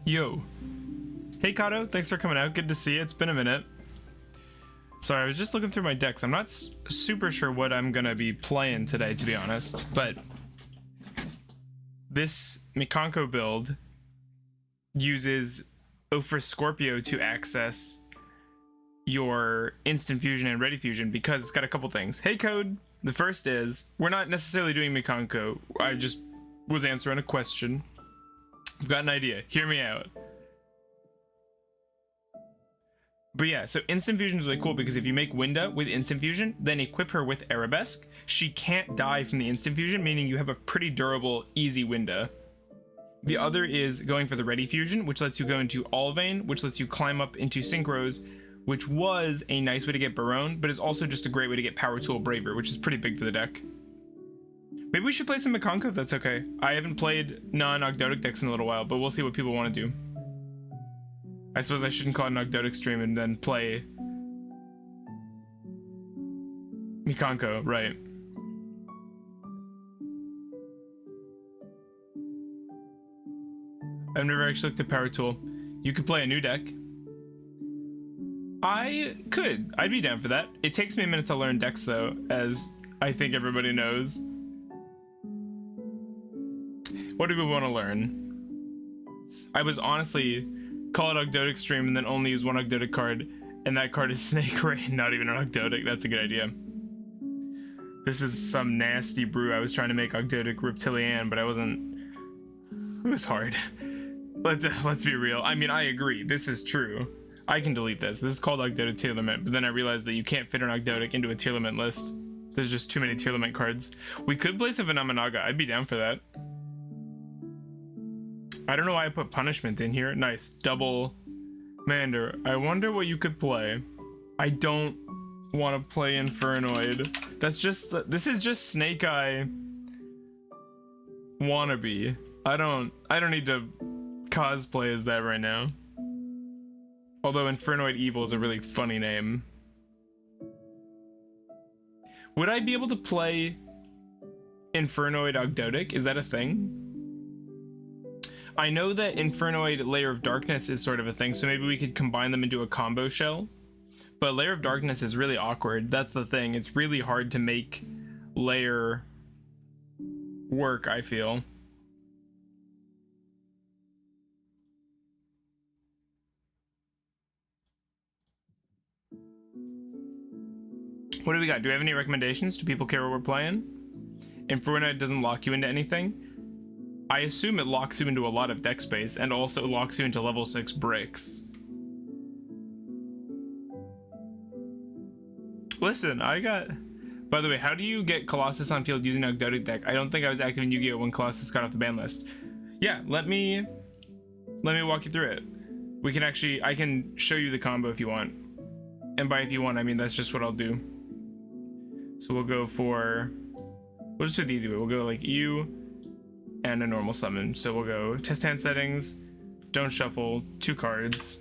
Yo. Hey Kato, thanks for coming out. Good to see you. It's been a minute. Sorry, I was just looking through my decks. I'm not super sure what I'm gonna be playing today, to be honest, but this Mikanko build uses for Scorpio to access your instant fusion and ready fusion because it's got a couple things. Hey Code, the first is we're not necessarily doing Mikanko. I just was answering a question. I've got an idea. Hear me out. But yeah, so instant fusion is really cool because if you make Winda with instant fusion, then equip her with Arabesque, she can't die from the instant fusion, meaning you have a pretty durable, easy Winda. The other is going for the ready fusion, which lets you go into Alvain, which lets you climb up into Synchros, which was a nice way to get Barone, but is also just a great way to get Power Tool Braver, which is pretty big for the deck. Maybe we should play some Mikanko if that's okay. I haven't played non-Ogdoadic decks in a little while, but we'll see what people want to do. I suppose I shouldn't call it an Ogdoadic stream and then play Mikanko, right? I've never actually looked at Power Tool. You could play a new deck. I could. I'd be down for that. It takes me a minute to learn decks though, as I think everybody knows. What do we want to learn? I was honestly call it Ogdoadic stream and then only use one Ogdoadic card, and that card is Snake Rain, not even an Ogdoadic. That's a good idea. This is some nasty brew. I was trying to make Ogdoadic Reptilian, but I wasn't. It was hard. Let's be real. I mean, I agree. This is true. I can delete this. This is called Ogdoadic Tier Limit, but then I realized that you can't fit an Ogdoadic into a Tier Limit list. There's just too many Tier Limit cards. We could play some Venomanaga. I'd be down for that. I don't know why I put Punishment in here. Nice. Double Mander. I wonder what you could play. I don't want to play Infernoid. That's just... This is just Snake Eye wannabe. I don't need to cosplay as that right now. Although Infernoid Evil is a really funny name. Would I be able to play Infernoid Ogdoadic? Is that a thing? I know that Infernoid Layer of Darkness is sort of a thing, so maybe we could combine them into a combo shell. But Layer of Darkness is really awkward. That's the thing. It's really hard to make Layer work, I feel. What do we got? Do we have any recommendations? Do people care what we're playing? Infernoid doesn't lock you into anything. I assume it locks you into a lot of deck space and also locks you into level 6 bricks. Listen, I got... By the way, how do you get Colossus on field using Ogdoadic deck? I don't think I was active in Yu-Gi-Oh! When Colossus got off the ban list. Yeah, let me walk you through it. We can actually... I can show you the combo if you want. And by if you want, I mean that's just what I'll do. So we'll go for... We'll just do it the easy way. We'll go like you... and a normal summon. So we'll go test hand settings, don't shuffle, 2 cards.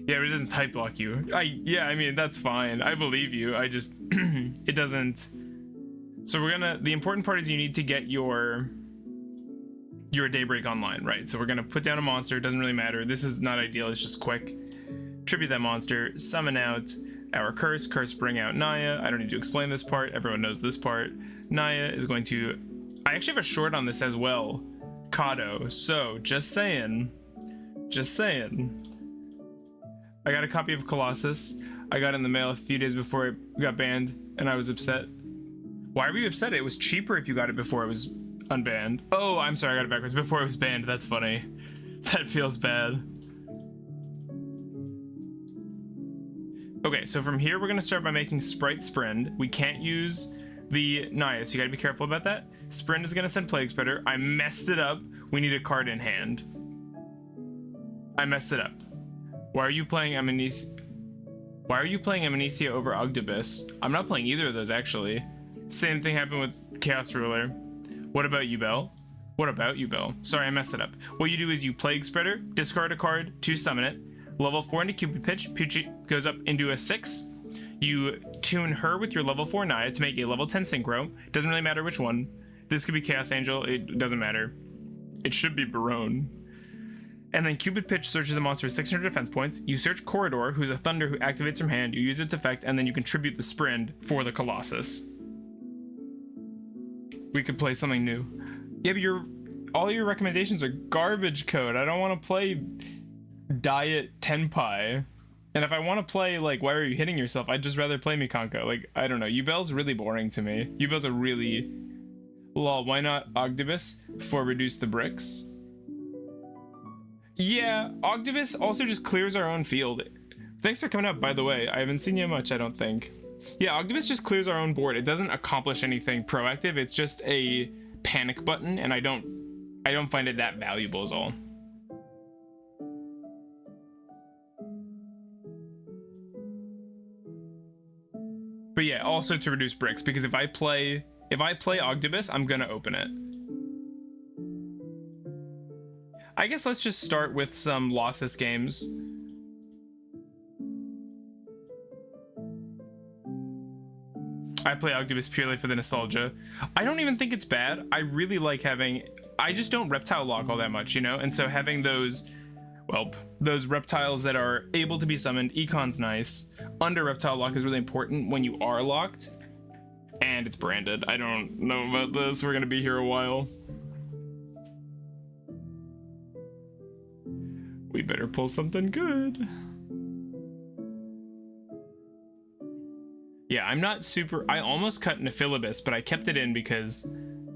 Yeah, but it doesn't type block you. Yeah, I mean, that's fine. I believe you. I just, it doesn't. So we're gonna, the important part is you need to get your Daybreak online, right? So we're gonna put down a monster. It doesn't really matter. This is not ideal. It's just quick. Tribute that monster, summon out our curse, bring out Naya. I don't need to explain this part. Everyone knows this part. Naya is going to, I actually have a short on this as well, Kato. So just saying, I got a copy of Colossus. I got it in the mail a few days before it got banned and I was upset. Why were you upset? It was cheaper if you got it before it was unbanned. Oh, I'm sorry, I got it backwards. Before it was banned. That's funny. That feels bad. Okay, so from here we're gonna start by making Sprite Sprend. We can't use the Naya, so you gotta be careful about that. Sprend is gonna send Plague Spreader. I messed it up. We need a card in hand. I messed it up. Why are you playing Amnesia? Why are you playing Amnesia over Ogdobus? I'm not playing either of those actually. Same thing happened with Chaos Ruler. What about you, Bell? What about you, Bell? Sorry, I messed it up. What you do is you Plague Spreader, discard a card to summon it. Level 4 into Cupid Pitch. Pitch goes up into a 6. You tune her with your level 4 Naya to make a level 10 Synchro. Doesn't really matter which one. This could be Chaos Angel. It doesn't matter. It should be Barone. And then Cupid Pitch searches a monster with 600 defense points. You search Corridor, who's a thunder who activates from hand. You use its effect, and then you contribute the Sprint for the Colossus. We could play something new. Yeah, but all your recommendations are garbage code. I don't want to play Diet Tenpai. And if I want to play, like, Why Are You Hitting Yourself, I'd just rather play Mikanko. Like, I don't know. Yubel's really boring to me. Yubel's a really... Lol, why not Ogdoadic for reduce the bricks? Yeah, Ogdoadic also just clears our own field. Thanks for coming up, by the way. I haven't seen you much, I don't think. Yeah, Ogdoadic just clears our own board. It doesn't accomplish anything proactive. It's just a panic button, and I don't find it that valuable is all. But yeah, also to reduce bricks, because if I play Ogdoadic, I'm gonna open it. I guess let's just start with some lossless games. I play Ogdoadic purely for the nostalgia. I don't even think it's bad. I really like having... I just don't reptile lock all that much, you know? And so having those... Well, those reptiles that are able to be summoned, Econ's nice. Under reptile lock is really important when you are locked. And it's branded. I don't know about this. We're gonna be here a while. We better pull something good. Yeah, I'm not super... I almost cut Nephilibus, but I kept it in because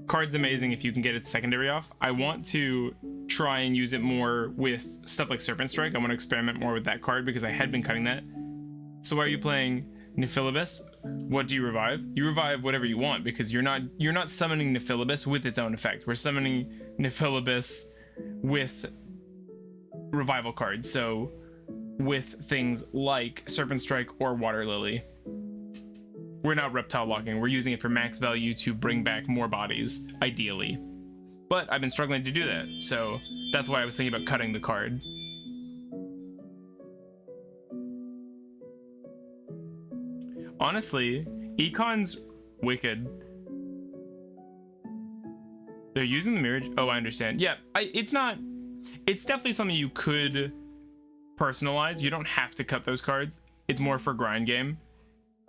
card's amazing if you can get its secondary off. I want to try and use it more with stuff like Serpent Strike. I want to experiment more with that card because I had been cutting that. So why are you playing Nephilibus? What do you revive? You revive whatever you want because you're not summoning Nephilibus with its own effect. We're summoning Nephilibus with revival cards, so with things like Serpent Strike or Water Lily. We're not reptile locking, we're using it for max value to bring back more bodies, ideally. But I've been struggling to do that, so that's why I was thinking about cutting the card. Honestly, Econ's wicked. They're using the mirror. Oh, I understand. Yeah, it's definitely something you could personalize. You don't have to cut those cards. It's more for grind game.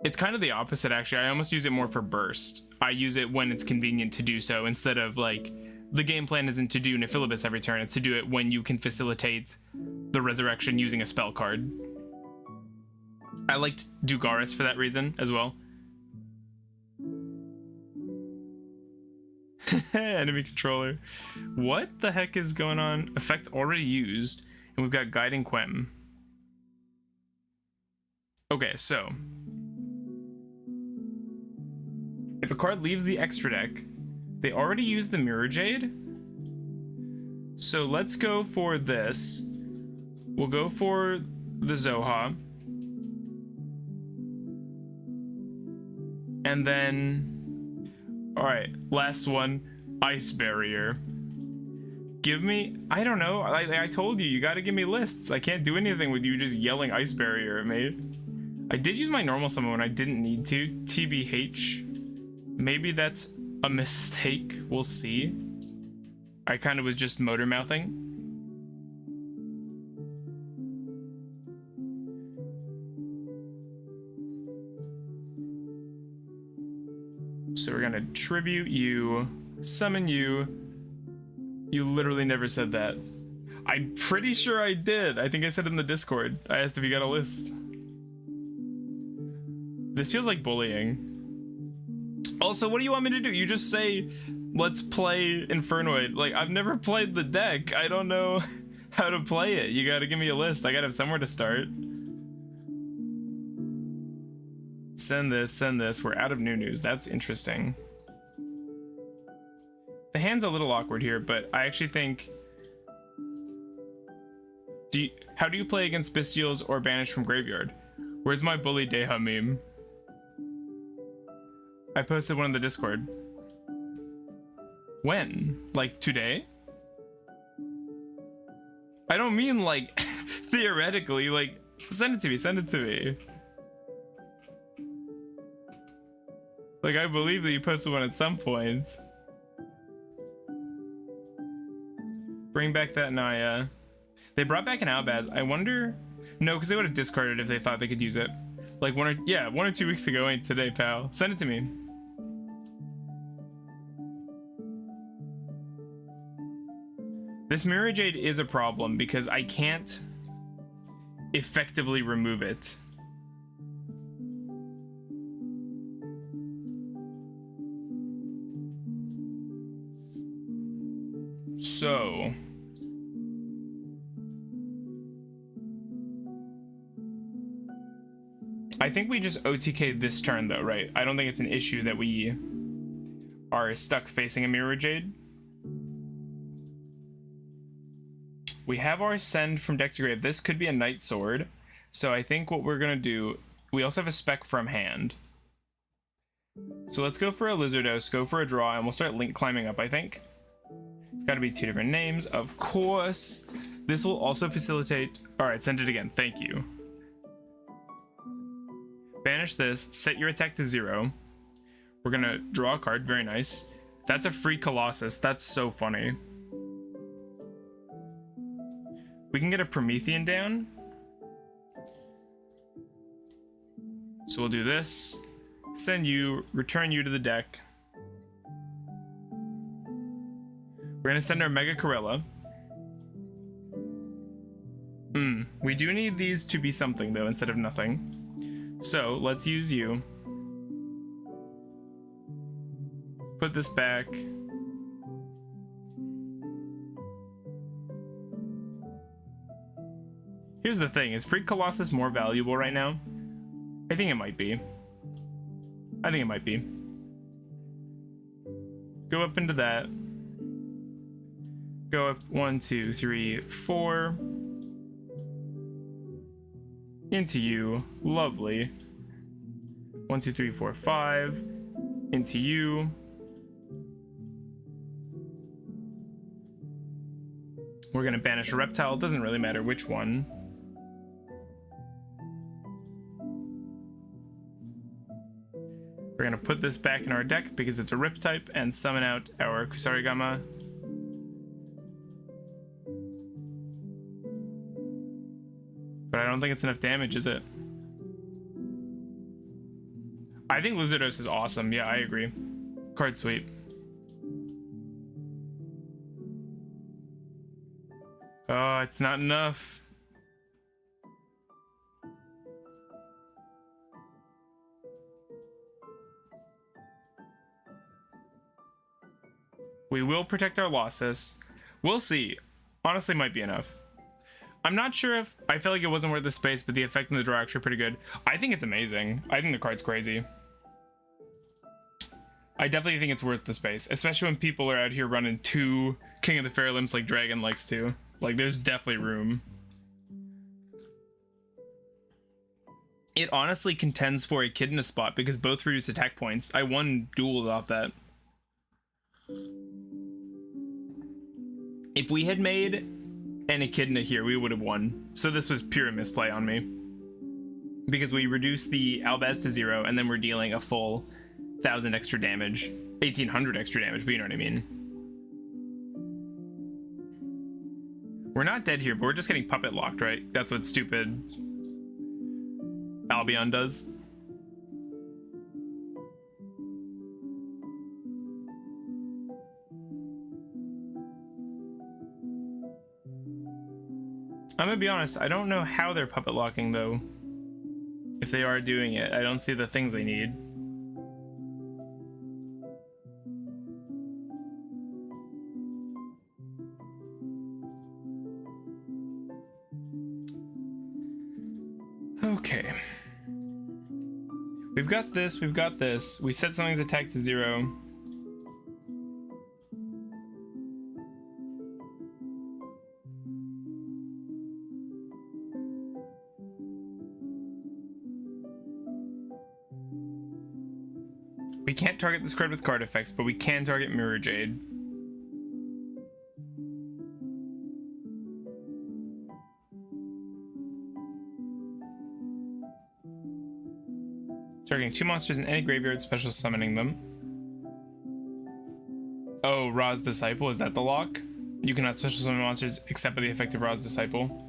It's kind of the opposite, actually. I almost use it more for burst. I use it when it's convenient to do so, instead of, like, the game plan isn't to do Nephilibus every turn. It's to do it when you can facilitate the resurrection using a spell card. I liked Dugaris for that reason as well. Enemy controller. What the heck is going on? Effect already used, and we've got Guiding Quem. Okay, so if a card leaves the extra deck, they already used the Mirror Jade. So let's go for this. We'll go for the Zoha. And then, all right, last one, Ice Barrier. Give me, I don't know, I told you gotta give me lists. I can't do anything with you just yelling Ice Barrier at me. I did use my normal summon when I didn't need to, TBH. Maybe that's a mistake, we'll see. I kind of was just motor mouthing. So we're gonna tribute you, summon you. You literally never said that. I'm pretty sure I did. I think I said it in the Discord. I asked if you got a list. This feels like bullying. Also, what do you want me to do? You just say, let's play Infernoid. Like, I've never played the deck. I don't know how to play it. You gotta give me a list. I gotta have somewhere to start. Send this, send this. We're out of new news. That's interesting. The hand's a little awkward here, but I actually think... How do you play against Bestials or Banished from Graveyard? Where's my Bully Deha meme? I posted one in the Discord. When? Like today? I don't mean like theoretically, like send it to me, send it to me. Like I believe that you posted one at some point. Bring back that Naya. They brought back an Albaz. I wonder... No, because they would have discarded if they thought they could use it. Like 1 or 2 weeks ago, ain't today, pal. Send it to me. This Mirror Jade is a problem because I can't effectively remove it. So... I think we just OTK this turn though, right? I don't think it's an issue that we are stuck facing a Mirror Jade. We have our Send from deck to grave. This could be a Night Sword. So I think what we're gonna do, we also have a spec from hand. So let's go for a Lizardos, go for a draw, and we'll start link climbing up, I think. It's gotta be 2 different names, of course. This will also facilitate, all right, send it again, thank you. Banish this, set your attack to 0. We're gonna draw a card, very nice. That's a free Colossus, that's so funny. We can get a Promethean down. So we'll do this, send you, return you to the deck. We're gonna send our Mega Corella. We do need these to be something though, instead of nothing. So let's use you. Put this back. Here's the thing, is Freak Colossus more valuable right now? I think it might be. I think it might be. Go up into that. Go up 1, 2, 3, 4. Into you. Lovely. 1, 2, 3, 4, 5. Into you. We're gonna banish a reptile. It doesn't really matter which one. We're gonna put this back in our deck because it's a rip type and summon out our Kusarigama. But I don't think it's enough damage, is it? I think Lizardos is awesome. Yeah, I agree. Card sweep. Oh, it's not enough. We will protect our losses. We'll see. Honestly, might be enough. I'm not sure if... I feel like it wasn't worth the space, but the effect and the draw are actually pretty good. I think it's amazing. I think the card's crazy. I definitely think it's worth the space, especially when people are out here running 2 King of the Fair Limbs like Dragon likes to. Like, there's definitely room. It honestly contends for a Echidna spot because both reduce attack points. I won duels off that. If we had made an Echidna here, we would have won. So this was pure misplay on me. Because we reduced the Albaz to 0, and then we're dealing a full 1,000 extra damage. 1,800 extra damage, but you know what I mean. We're not dead here, but we're just getting puppet locked, right? That's what stupid Albion does. I'm gonna be honest, I don't know how they're puppet locking though. If they are doing it, I don't see the things they need. Okay. We've got this, we've got this. We set something's attack to 0. We can't target this card with card effects, but we can target Mirror Jade. Targeting 2 monsters in any graveyard, special summoning them. Oh, Ra's Disciple, is that the lock? You cannot special summon monsters except by the effective Ra's Disciple.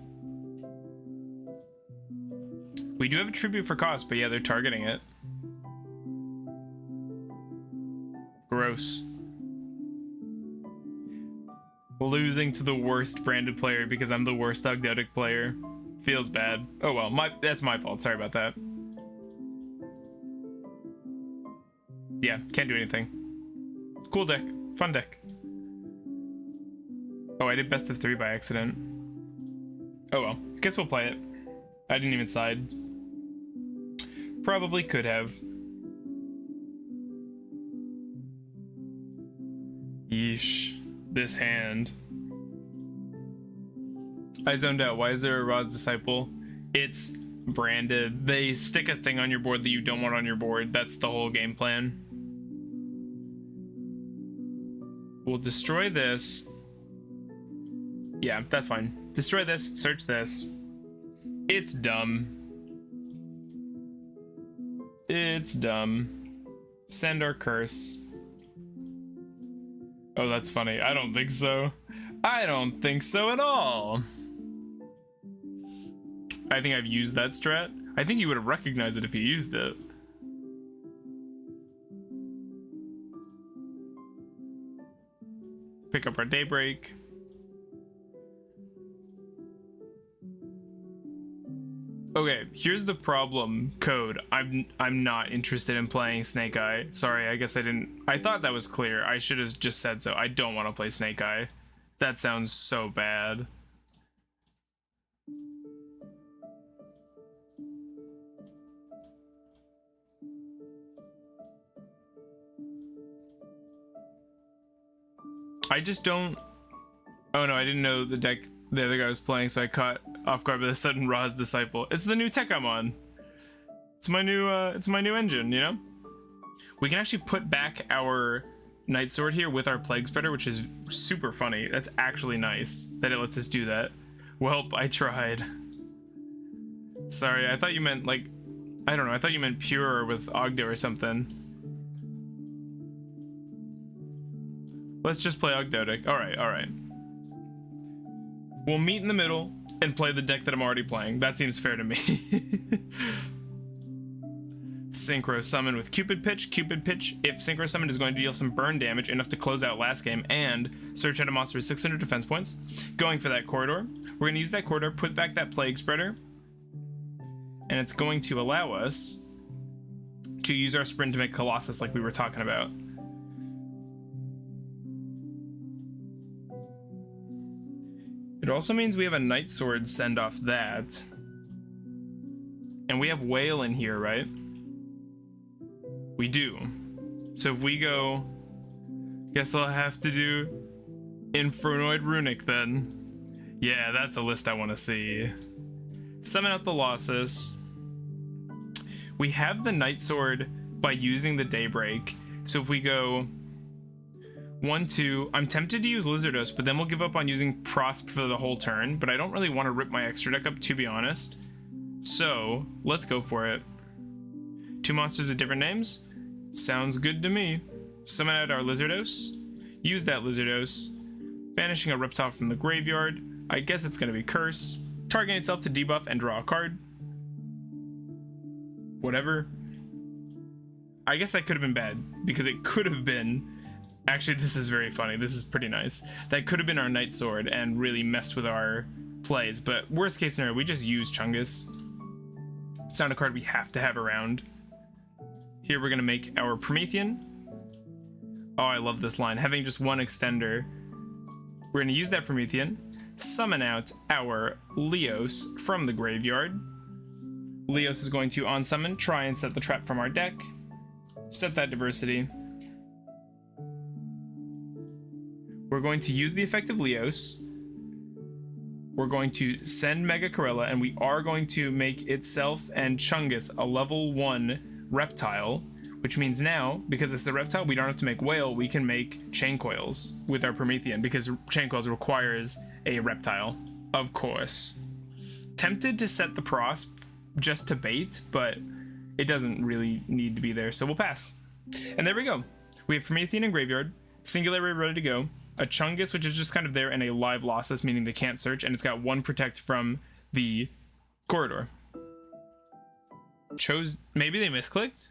We do have a tribute for cost, but yeah, they're targeting it. Gross. Losing to the worst branded player because I'm the worst Ogdoadic player. Feels bad. Oh well, that's my fault. Sorry about that. Yeah, can't do anything. Cool deck. Fun deck. Oh, I did best of 3 by accident. Oh well, guess we'll play it. I didn't even side. Probably could have. Yeesh. This hand. I zoned out. Why is there a Ra's Disciple? It's branded. They stick a thing on your board that you don't want on your board. That's the whole game plan. We'll destroy this. Yeah, that's fine. Destroy this, search this. It's dumb. It's dumb. Send our curse. Oh, that's funny. I don't think so. I don't think so at all. I think I've used that strat. I think you would have recognized it if you used it. Pick up our Daybreak. Okay, here's the problem, Code. I'm not interested in playing Snake Eye. Sorry, I guess I didn't. I thought that was clear. I should have just said so. I don't want to play Snake Eye. That sounds so bad. I just don't. Oh no, I didn't know the deck the other guy was playing, so I caught off guard by the sudden Ra's Disciple. It's the new tech I'm on. It's my new engine, you know? We can actually put back our Night Sword here with our Plague Spreader, which is super funny. That's actually nice that it lets us do that. Welp, I tried. Sorry, I thought you meant like, I don't know, I thought you meant pure with Ogdo or something. Let's just play Ogdoadic. Alright, alright. We'll meet in the middle and play the deck that I'm already playing. That seems fair to me. Synchro Summon with Cupid Pitch. Cupid Pitch, if Synchro Summon, is going to deal some burn damage, enough to close out last game, and search out a monster with 600 defense points. Going for that corridor. We're going to use that corridor, put back that Plague Spreader, and it's going to allow us to use our sprint to make Colossus like we were talking about. It also means we have a Night Sword send off that. And we have Whale in here, right? We do. So if we go, guess I'll have to do Infernoid Runic then. Yeah, that's a list I want to see. Summon out the losses. We have the Night Sword by using the Daybreak. So if we go 1, 2, I'm tempted to use Lizardos, but then we'll give up on using Prosp for the whole turn, but I don't really want to rip my extra deck up, to be honest. So, let's go for it. 2 monsters with different names? Sounds good to me. Summon out our Lizardos. Use that Lizardos. Banishing a reptile from the graveyard. I guess it's going to be Curse. Targeting itself to debuff and draw a card. Whatever. I guess that could have been bad, because it could have been... Actually, this is very funny. This is pretty nice. That could have been our Night Sword and really messed with our plays, but worst case scenario, we just use Chungus. It's not a card we have to have around. Here we're going to make our Promethean. Oh, I love this line. Having just one extender. We're going to use that Promethean, summon out our Leos from the graveyard. Leos is going to on-summon, try and set the trap from our deck. Set that Diversity. We're going to use the effect of Leos. We're going to send Mega Corella, and we are going to make itself and Chungus a level 1 reptile, which means now, because it's a reptile, we don't have to make Whale, we can make Chain Coils with our Promethean, because Chain Coils requires a reptile, of course. Tempted to set the Prosp just to bait, but it doesn't really need to be there, so we'll pass. And there we go. We have Promethean in graveyard, Singularity ready to go. a Chungus, which is just kind of there, and a live Losses, meaning they can't search, and it's got 1 protect from the corridor. Maybe they misclicked?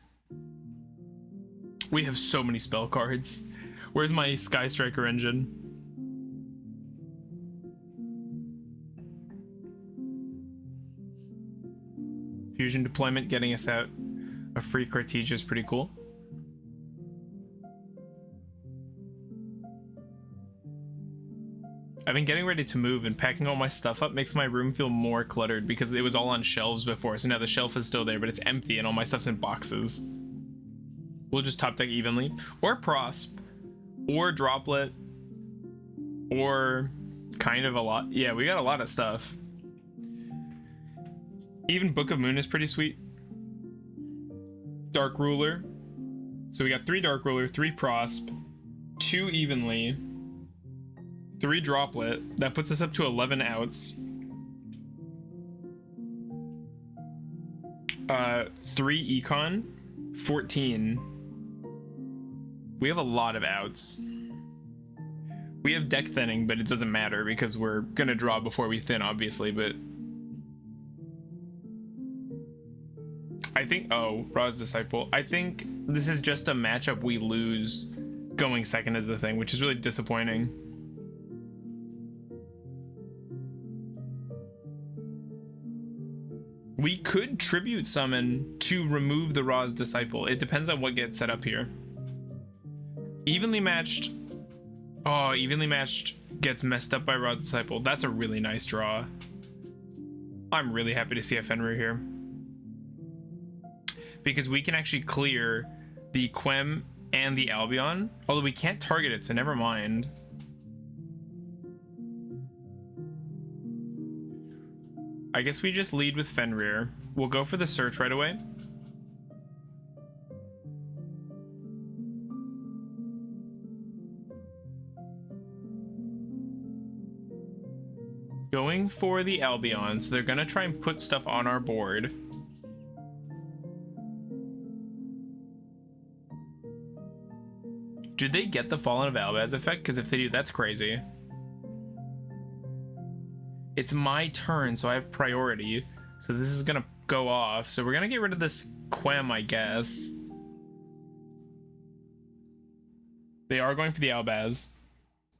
We have so many spell cards. Where's my Sky Striker engine? Fusion deployment getting us out a free Cartesia is pretty cool. I've been getting ready to move, and packing all my stuff up makes my room feel more cluttered because it was all on shelves before, so now the shelf is still there, but it's empty and all my stuff's in boxes. We'll just top deck evenly, or Prosp, or Droplet, or kind of a lot. Yeah, we got a lot of stuff. Even Book of Moon is pretty sweet. Dark Ruler. So we got 3 Dark Ruler, 3 Prosp, 2 Evenly, 3 Droplet. That puts us up to 11 outs. 3 Econ, 14. We have a lot of outs. We have deck thinning, but it doesn't matter because we're gonna draw before we thin, obviously, but I think, oh, Ra's Disciple. I think this is just a matchup we lose going second is the thing, which is really disappointing. We could Tribute Summon to remove the Ra's Disciple. It depends on what gets set up here. Evenly matched. Oh, evenly matched gets messed up by Ra's Disciple. That's a really nice draw. I'm really happy to see a Fenrir here, because we can actually clear the Quem and the Albion, although we can't target it, so never mind. I guess we just lead with Fenrir. We'll go for the search right away. Going for the Albion, so they're gonna try and put stuff on our board. Do they get the Fallen of Albaz effect? Because if they do, that's crazy. It's my turn, so I have priority. So this is gonna go off. So we're gonna get rid of this Quem, I guess. They are going for the Albaz.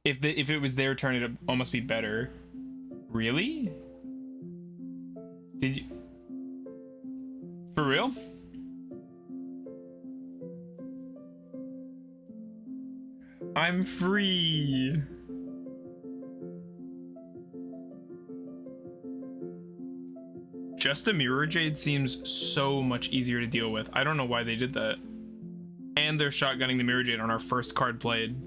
If it was their turn, it'd almost be better. Really? Did you? For real? I'm free. Just a Mirror Jade seems so much easier to deal with. I don't know why they did that. And they're shotgunning the Mirror Jade on our first card played.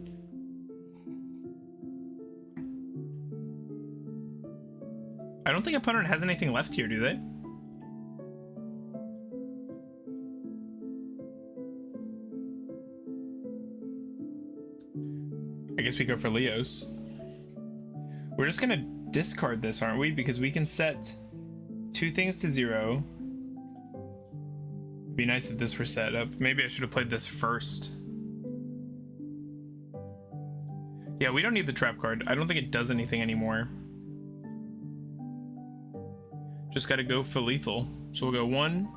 I don't think opponent has anything left here, do they? I guess we go for Leos. We're just gonna discard this, aren't we? Because we can set 2 things to 0. Be nice if this were set up. Maybe I should have played this first. Yeah, we don't need the trap card. I don't think it does anything anymore. Just gotta go for lethal. So we'll go 1,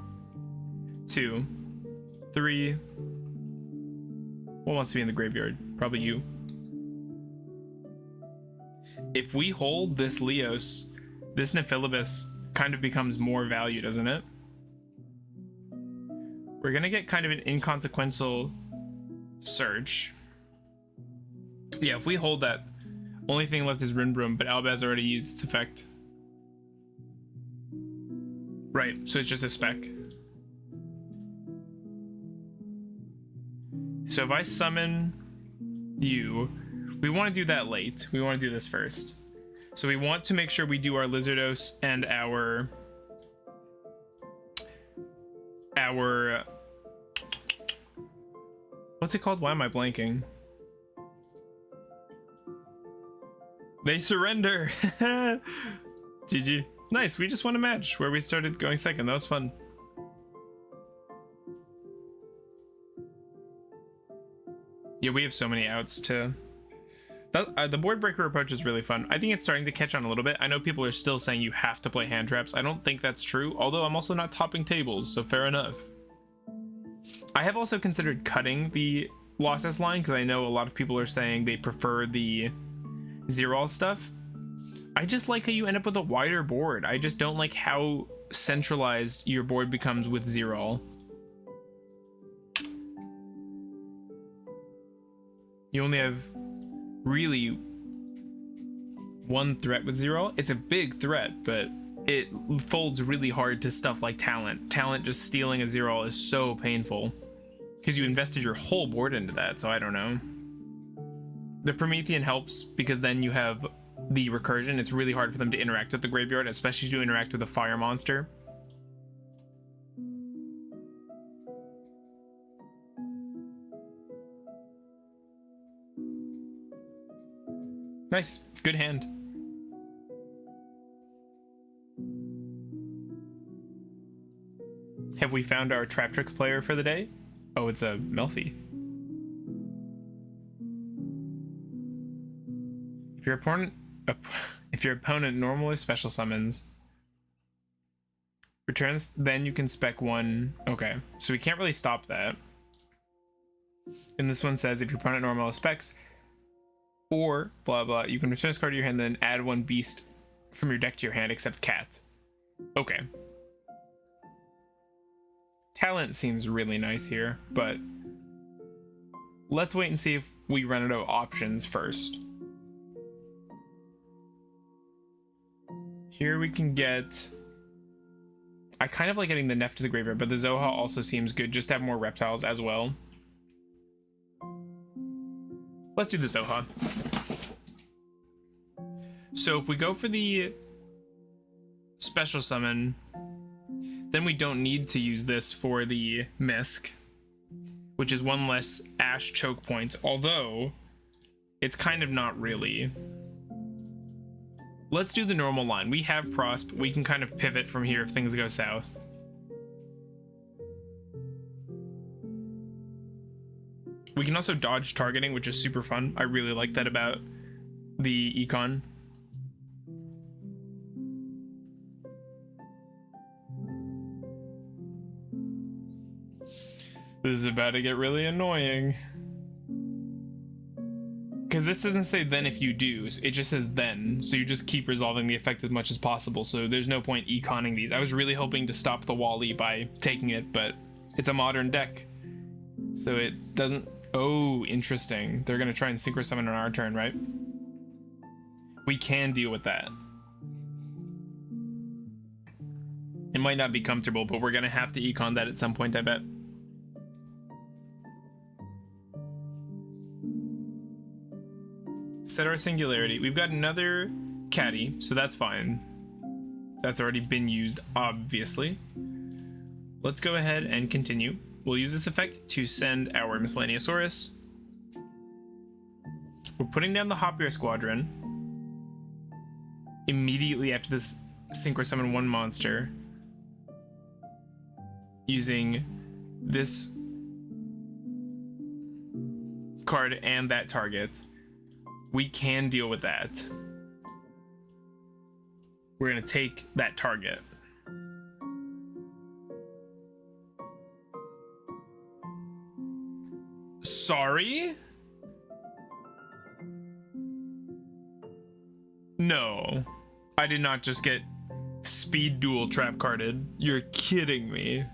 2, 3. What wants to be in the graveyard? Probably you. If we hold this Leos, this Nephilibus kind of becomes more value, doesn't it? We're gonna get kind of an inconsequential search. Yeah, if we hold that, only thing left is Rinbroom, but Albaz already used its effect. Right, so it's just a spec. So if I summon you, we want to do that late. We want to do this first. So we want to make sure we do our Lizardos and our what's it called? Why am I blanking? They surrender. GG. Nice. We just won a match where we started going second. That was fun. Yeah, we have so many outs too. The board breaker approach is really fun. I think it's starting to catch on a little bit. I know people are still saying you have to play hand traps. I don't think that's true, although I'm also not topping tables, so fair enough. I have also considered cutting the losses line because I know a lot of people are saying they prefer the zero stuff. I just like how you end up with a wider board. I just don't like how centralized your board becomes with zero. You only have really one threat with zero. It's a big threat, but it folds really hard to stuff like talent. Talent just stealing a zero is so painful because you invested your whole board into that, so I don't know. The Promethean helps because then you have the recursion. It's really hard for them to interact with the graveyard, especially to interact with a fire monster. Nice, good hand. Have we found our Trap Tricks player for the day? Oh, it's a Melfi. If your opponent normally special summons, returns, then you can spec one. Okay, so we can't really stop that. And this one says if your opponent normally specs or blah blah, you can return this card to your hand, then add one beast from your deck to your hand except cat. Okay. Talent seems really nice here, but let's wait and see if we run out of options first. Here we can get... I kind of like getting the Neff to the graveyard, but the Zoha also seems good just to have more reptiles as well. Let's do the Zoha. So if we go for the special summon, then we don't need to use this for the Misk, which is one less Ash choke point, although it's kind of not really. Let's do the normal line. We have Prosp. We can kind of pivot from here if things go south. We can also dodge targeting, which is super fun. I really like that about the econ. This is about to get really annoying. Because this doesn't say then if you do, it just says then. So you just keep resolving the effect as much as possible. So there's no point econing these. I was really hoping to stop the Wally by taking it, but it's a modern deck. So it doesn't... Oh, interesting. They're going to try and synchro summon on our turn, right? We can deal with that. It might not be comfortable, but we're going to have to econ that at some point, I bet. Set our singularity. We've got another caddy, so that's fine. That's already been used, obviously. Let's go ahead and continue. We'll use this effect to send our Miscellaneousaurus. We're putting down the Hopier Squadron immediately after this synchro summon one monster, using this card and that target. We can deal with that. We're gonna take that target. Sorry? No. I did not just get speed duel trap carded. You're kidding me.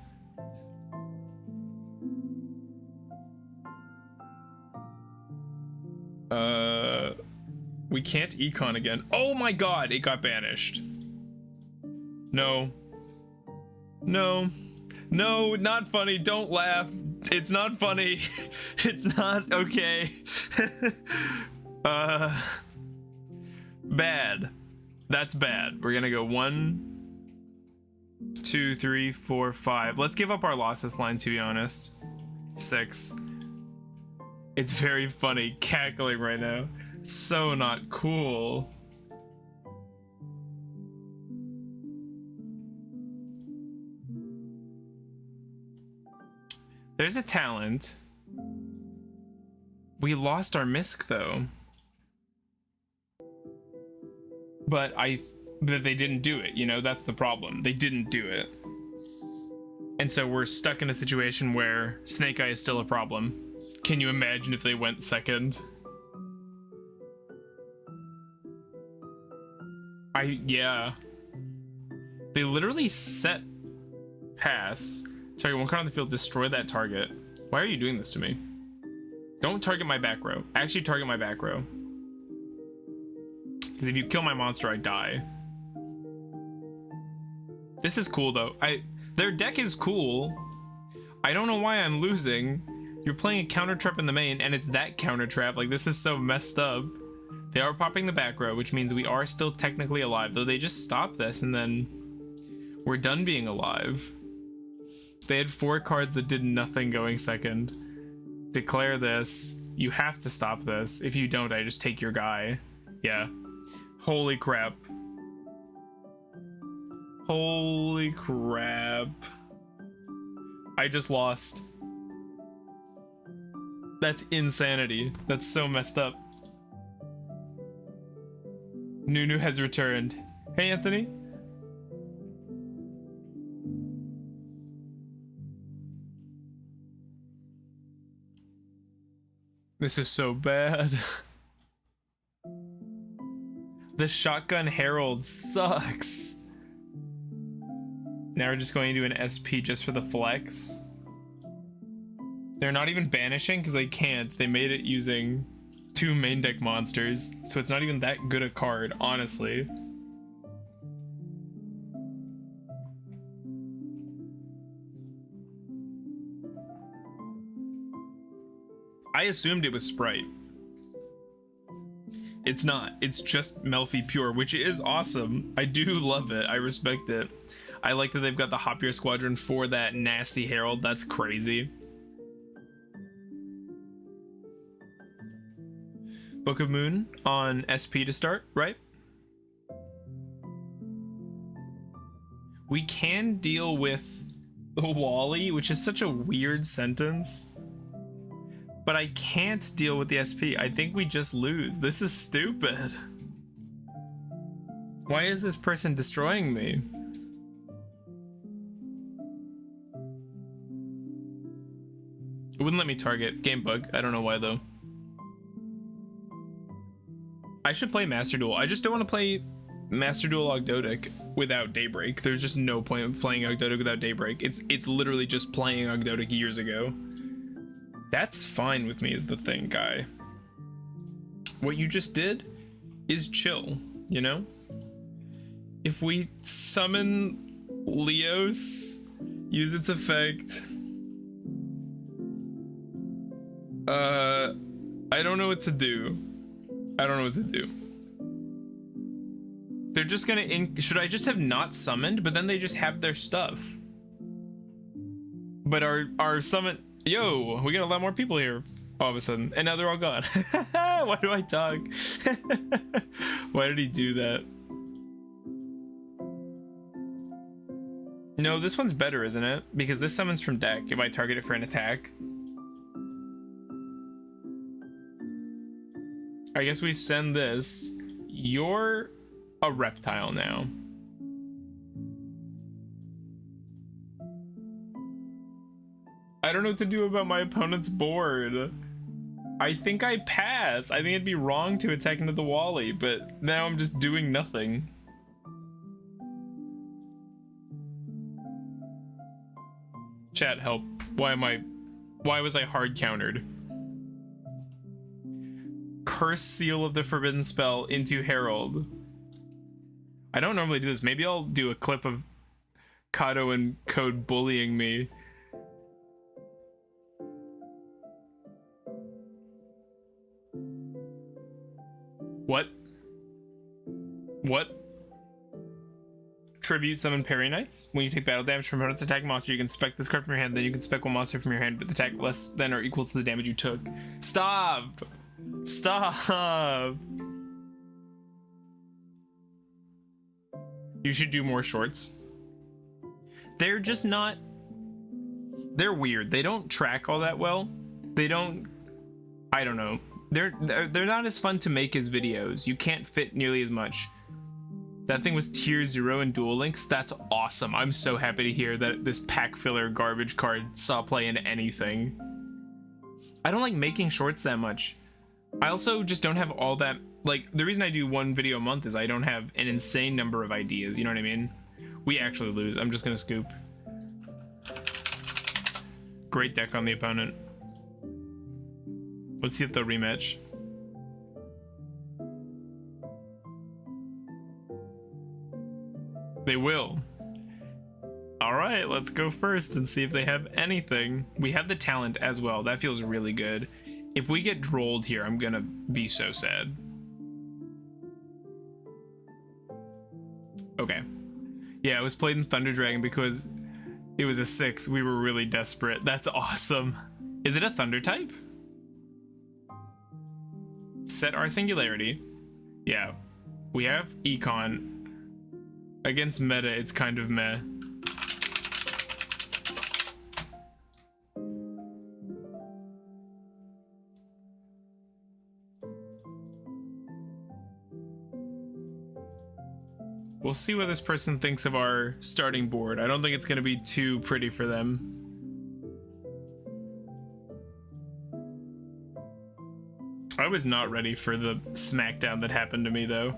We can't econ again. Oh my god, it got banished. No. No. No, not funny. Don't laugh. It's not funny. It's not okay. Bad. That's bad. We're gonna go 1, 2, 3, 4, 5. Let's give up our losses line, to be honest. 6. It's very funny cackling right now. So not cool. There's a talent. We lost our Misk though. but that they didn't do it, you know? That's the problem. They didn't do it. And so we're stuck in a situation where Snake Eye is still a problem. Can you imagine if they went second? Yeah. They literally set pass. Target one card on the field, destroy that target. Why are you doing this to me? Don't target my back row. Actually target my back row. Because if you kill my monster, I die. This is cool though. Their deck is cool. I don't know why I'm losing. You're playing a counter trap in the main and it's that counter trap. Like, this is so messed up. They are popping the back row, which means we are still technically alive, though they just stopped this and then we're done being alive. They had 4 cards that did nothing going second. Declare this. You have to stop this. If you don't, I just take your guy. Yeah. Holy crap. Holy crap. I just lost. That's insanity. That's so messed up. Nunu has returned. Hey, Anthony. This is so bad. The Shotgun Herald sucks. Now we're just going to do an SP just for the flex. They're not even banishing because they can't. They made it using 2 main deck monsters, so it's not even that good a card, honestly. I assumed it was Sprite. It's not. It's just Melfi Pure, which is awesome. I do love it. I respect it. I like that they've got the Hopier Squadron for that nasty Herald. That's crazy. Book of Moon on SP to start, right? We can deal with the Wally, which is such a weird sentence. But I can't deal with the SP. I think we just lose. This is stupid. Why is this person destroying me? It wouldn't let me target. Game bug. I don't know why though. I should play Master Duel. I just don't want to play Master Duel Ogdoadic without Daybreak. There's just no point of playing Ogdoadic without Daybreak. It's literally just playing Ogdoadic years ago. That's fine with me is the thing, guy. What you just did is chill, you know? If we summon Leos, use its effect. I don't know what to do. I don't know what to do. They're just gonna should I just have not summoned, but then they just have their stuff? But our summon, yo, we got a lot more people here all of a sudden, and now they're all gone. Why do I talk? Why did he do that? No, this one's better, isn't it? Because this summons from deck if I target it for an attack. I guess we send this. You're a reptile now. I don't know what to do about my opponent's board. I think I pass. I think it'd be wrong to attack into the Wally, but now I'm just doing nothing. Chat, help. Why was I hard countered? Curse Seal of the Forbidden Spell into Herald. I don't normally do this. Maybe I'll do a clip of Kato and Code bullying me. What? What? Tribute summon Parry Knights. When you take battle damage from opponent's attack monster, you can spec this card from your hand, then you can spec one monster from your hand with attack less than or equal to the damage you took. Stop! Stop! You should do more shorts. They're just not... They're weird. They don't track all that well. They don't... I don't know. They're not as fun to make as videos. You can't fit nearly as much. That thing was tier 0 in Duel Links. That's awesome. I'm so happy to hear that this pack filler garbage card saw play in anything. I don't like making shorts that much. I also just don't have all that, like, the reason I do one video a month is I don't have an insane number of ideas, you know what I mean? We actually lose. I'm just gonna scoop. Great deck on the opponent. Let's see if they'll rematch. They will. All right, let's go first and see if they have anything. We have the talent as well. That feels really good. If we get drolled here, I'm gonna be so sad. Okay. Yeah, it was played in Thunder Dragon because it was a 6. We were really desperate. That's awesome. Is it a Thunder type? Set our Singularity. Yeah. We have Econ. Against meta, it's kind of meh. We'll see what this person thinks of our starting board. I don't think it's going to be too pretty for them. I was not ready for the smackdown that happened to me, though.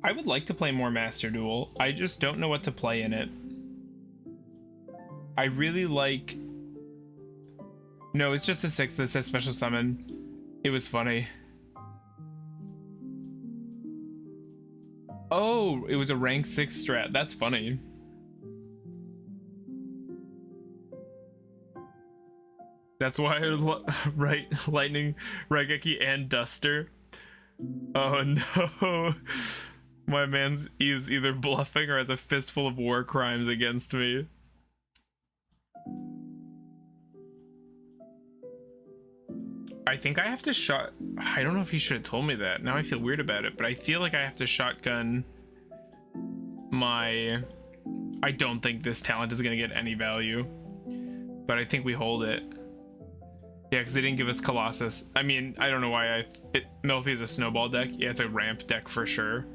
I would like to play more Master Duel. I just don't know what to play in it. I really like... No, it's just a 6 that says Special Summon. It was funny. Oh, it was a rank 6 strat. That's funny. That's why I right Lightning, Raigeki, and Duster. Oh no. My man's is either bluffing or has a fistful of war crimes against me. I think I have to shot... I don't know if he should have told me that. Now I feel weird about it, but I feel like I have to shotgun my... I don't think this talent is going to get any value, but I think we hold it. Yeah, because they didn't give us Colossus. I mean, I don't know why Melfi is a snowball deck. Yeah, it's a ramp deck for sure.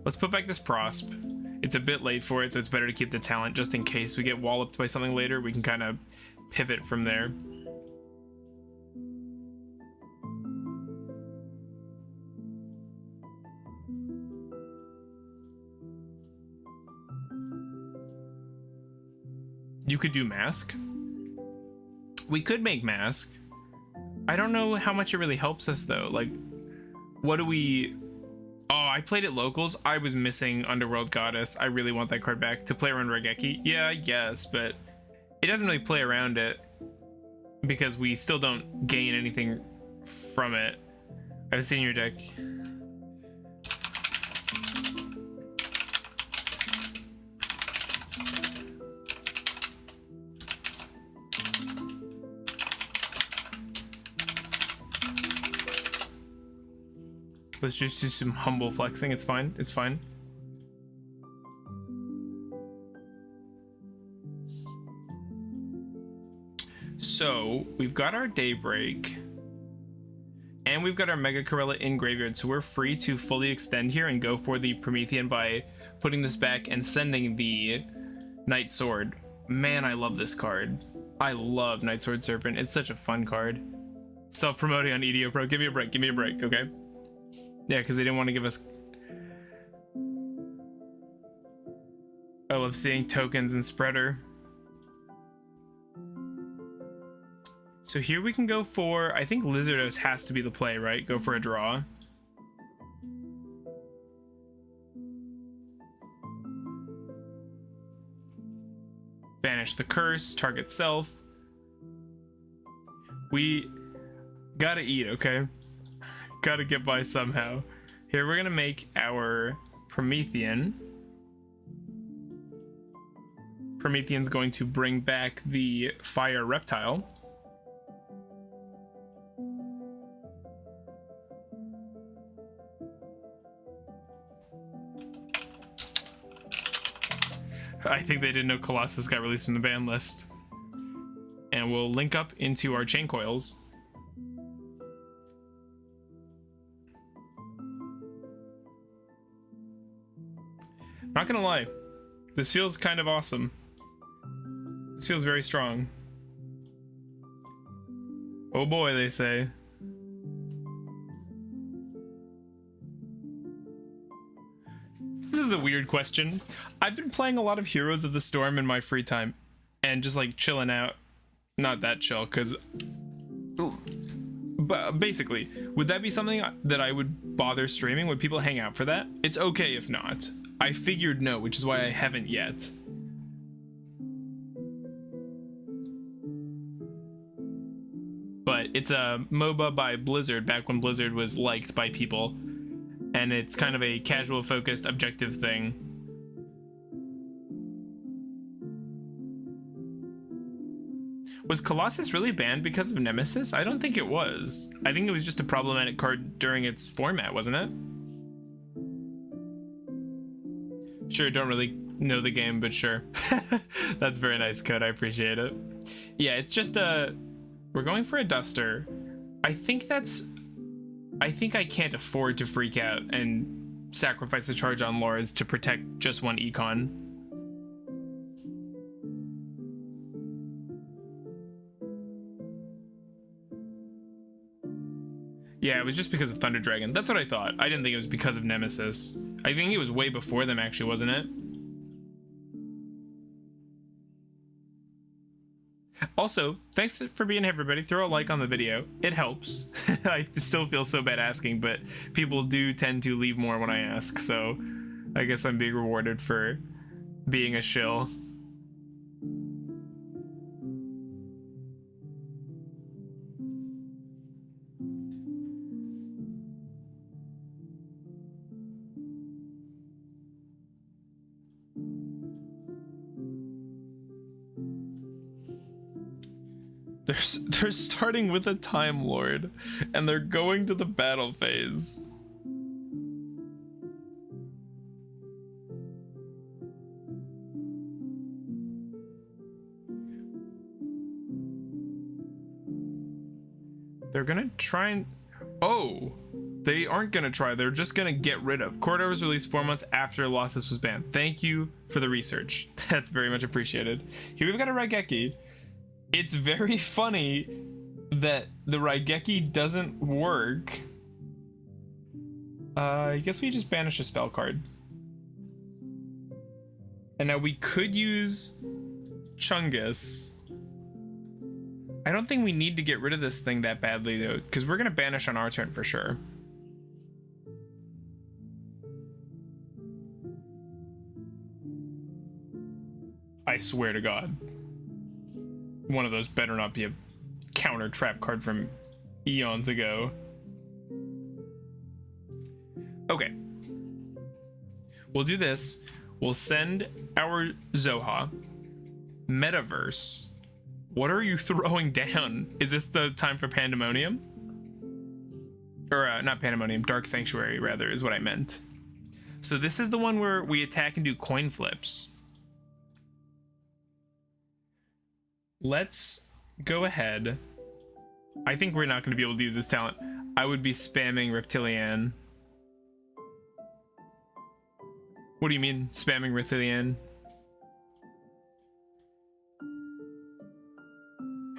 Let's put back this Prosp. It's a bit late for it, so it's better to keep the talent just in case we get walloped by something later. We can kind of pivot from there. You could do Mask. We could make Mask. I don't know how much it really helps us though. Like, what do we... Oh, I played it locals. I was missing Underworld Goddess. I really want that card back to play around Raigeki. Yeah, I guess, but it doesn't really play around it because we still don't gain anything from it. I've seen your deck. Let's just do some humble flexing. It's fine. It's fine. So we've got our Daybreak and we've got our Mega Corella in graveyard. So we're free to fully extend here and go for the Promethean by putting this back and sending the Night Sword. Man, I love this card. I love Night Sword Serpent. It's such a fun card. Self-promoting on EDO Pro. Give me a break. Give me a break. Okay. Yeah, because they didn't want to give us... I love seeing tokens and spreader. So here we can go for... I think Lizardos has to be the play, right? Go for a draw. Banish the curse, target self. We gotta eat, okay? Gotta get by somehow. Here we're gonna make our Promethean. Promethean's going to bring back the fire reptile. I think they didn't know Colossus got released from the ban list. and we'll link up into our chain coils. Not gonna lie, this feels kind of awesome. This feels very strong. Oh boy, they say. This is a weird question. I've been playing a lot of Heroes of the Storm in my free time and just like chilling out. Not that chill, because but basically, would that be something that I would bother streaming? Would people hang out for that? It's okay if not. I figured no, which is why I haven't yet. But it's a MOBA by Blizzard back when Blizzard was liked by people, and it's kind of a casual focused objective thing. Was Colossus really banned because of Nemesis? I don't think it was. I think it was just a problematic card during its format, wasn't it? Sure, don't really know the game, but sure. That's very nice, Code. I appreciate it. Yeah, it's just a... We're going for a Duster. I think I can't afford to freak out and sacrifice a charge on Lores to protect just one econ. Yeah, it was just because of Thunder Dragon. That's what I thought. I didn't think it was because of Nemesis. I think it was way before them, actually, wasn't it? Also, thanks for being here, everybody. Throw a like on the video. It helps. I still feel so bad asking, but people do tend to leave more when I ask, so I guess I'm being rewarded for being a shill. They're starting with a Time Lord, and they're going to the battle phase. They're gonna try and... Oh! They aren't gonna try, they're just gonna get rid of. Corridor was released 4 months after Losses was banned. Thank you for the research. That's very much appreciated. Here we've got a Raigeki. It's very funny that the Raigeki doesn't work. I guess we just banish a spell card. And now we could use Chungus. I don't think we need to get rid of this thing that badly though, because we're gonna banish on our turn for sure. I swear to God. One of those better not be a counter trap card from eons ago. Okay. We'll do this. We'll send our Zoha. Metaverse. What are you throwing down? Is this the time for Pandemonium? Or not Pandemonium, Dark Sanctuary rather is what I meant. So this is the one where we attack and do coin flips. Let's go ahead. I think we're not going to be able to use this talent. I would be spamming Reptilian. What do you mean, spamming Reptilian?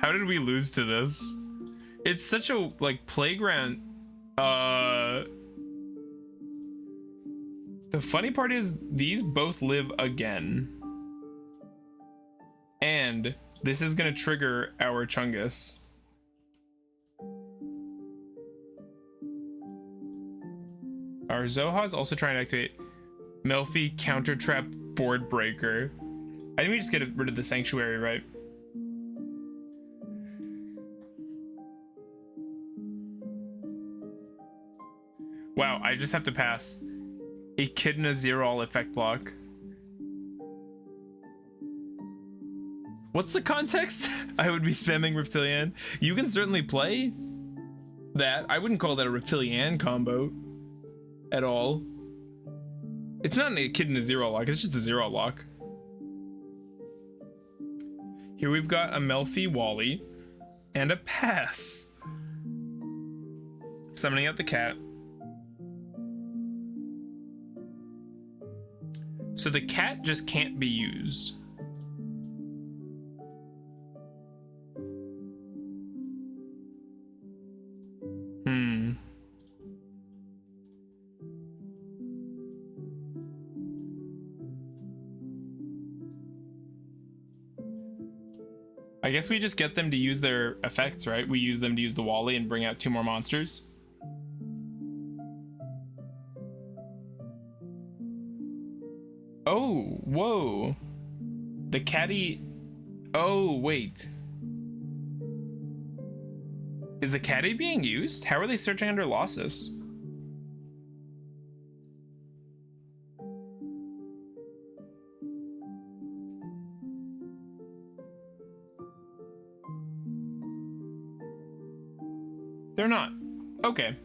How did we lose to this? It's such a, like, playground. The funny part is these both live again. And this is gonna trigger our Chungus. Our Zoha is also trying to activate Melfi Counter Trap Board Breaker. I think we just get rid of the Sanctuary, right? Wow, I just have to pass. Echidna Zero effect block. What's the context? I would be spamming Reptilian. You can certainly play that. I wouldn't call that a Reptilian combo at all. It's not an Echidna Zero lock, it's just a Zero lock. Here we've got a Melfi Wally and a pass. Summoning out the cat. So the cat just can't be used. I guess we just get them to use their effects, right? We use them to use the Wally and bring out 2 more monsters. Oh, whoa. The caddy... Oh, wait. Is the caddy being used? How are they searching under losses? They're not. Okay.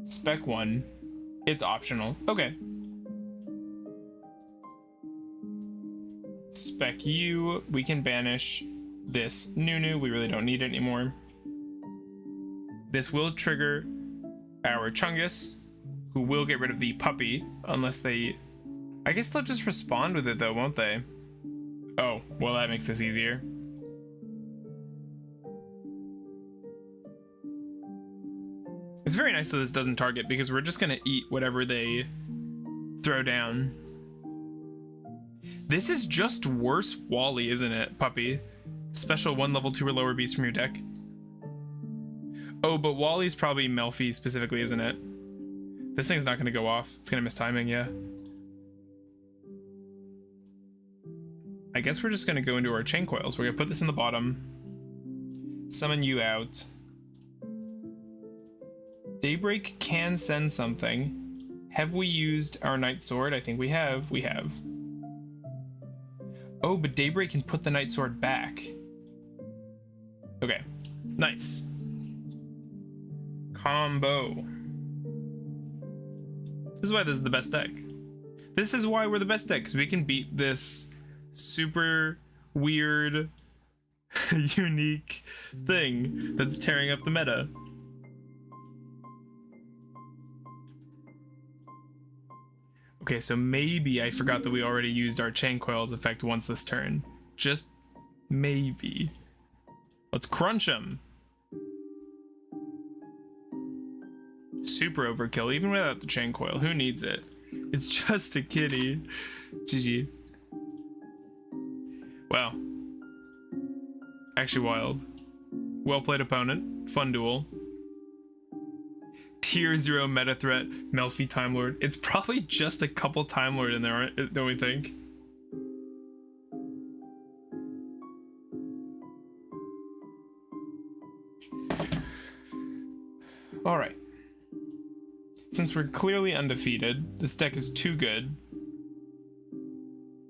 Spec 1. It's optional. Okay. Spec U. We can banish this Nunu. We really don't need it anymore. This will trigger our Chungus, who will get rid of the puppy, unless they... I guess they'll just respond with it though, won't they? Oh, well that makes this easier. It's very nice that this doesn't target because we're just gonna eat whatever they throw down. This is just worse Wally, isn't it, puppy? Special 1 level 2 or lower beast from your deck. Oh, but Wally's probably Melfi specifically, isn't it? This thing's not gonna go off. It's gonna miss timing, yeah. I guess we're just gonna go into our chain coils. We're gonna put this in the bottom. Summon you out. Daybreak can send something. Have we used our Night Sword? I think we have. We have. Oh, but Daybreak can put the Night Sword back. Okay. Nice. Combo. This is why this is the best deck. This is why we're the best deck, because we can beat this super weird, unique thing that's tearing up the meta. Okay, so maybe I forgot that we already used our Chain Coils effect once this turn. Just maybe. Let's crunch them. Super overkill, even without the Chain Coil. Who needs it? It's just a kitty. GG. Wow. Actually wild. Well played, opponent. Fun duel. Tier 0 meta threat, Melfi Time Lord. It's probably just a couple Time Lord in there, don't we think? Alright. Since we're clearly undefeated, this deck is too good.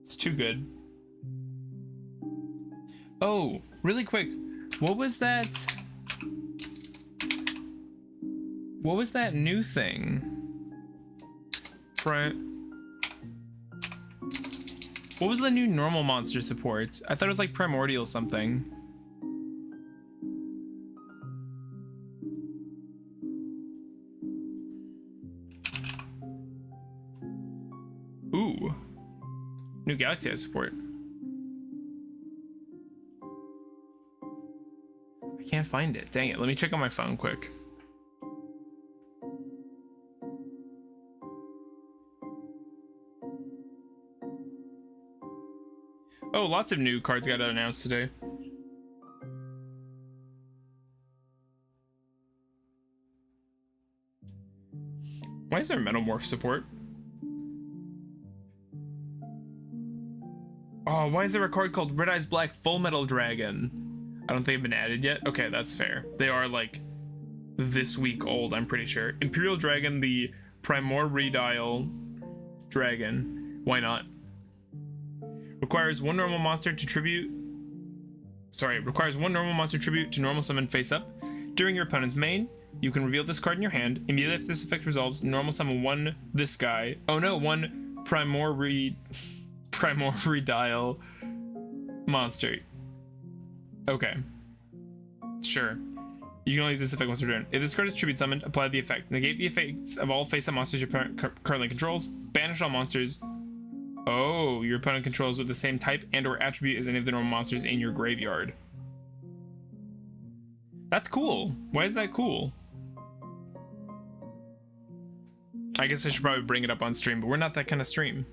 It's too good. Oh, really quick. What was that? What was that new thing? What was the new normal monster support? I thought it was like primordial something. Ooh. New Galaxy has support. I can't find it. Dang it. Let me check on my phone quick. Oh, lots of new cards got announced today. Why is there Metamorph support? Oh, why is there a card called Red Eyes Black Full Metal Dragon? I don't think they've been added yet. Okay, that's fair. They are like this week old, I'm pretty sure. Imperial Dragon, the Primordial Dragon. Why not? Requires one normal monster tribute to normal summon face up. During your opponent's main, you can reveal this card in your hand. Immediately if this effect resolves, normal summon one this guy. Oh no, one Primordial monster. Okay. Sure. You can only use this effect once per turn. If this card is tribute summoned, apply the effect. Negate the effects of all face-up monsters your opponent currently controls. Banish all monsters. Oh, your opponent controls with the same type and or attribute as any of the normal monsters in your graveyard. That's cool. Why is that cool? I guess I should probably bring it up on stream, but we're not that kind of stream.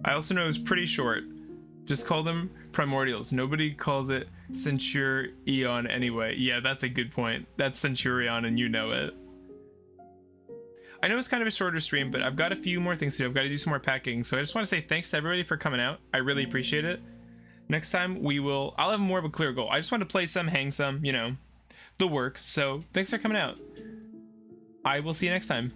I also know it's pretty short. Just call them primordials. Nobody calls it Centurion anyway. Yeah, that's a good point. That's Centurion and you know it. I know it's kind of a shorter stream, but I've got a few more things to do. I've got to do some more packing. So I just want to say thanks to everybody for coming out. I really appreciate it. Next time I'll have more of a clear goal. I just want to play some, hang some, you know, the works. So thanks for coming out. I will see you next time.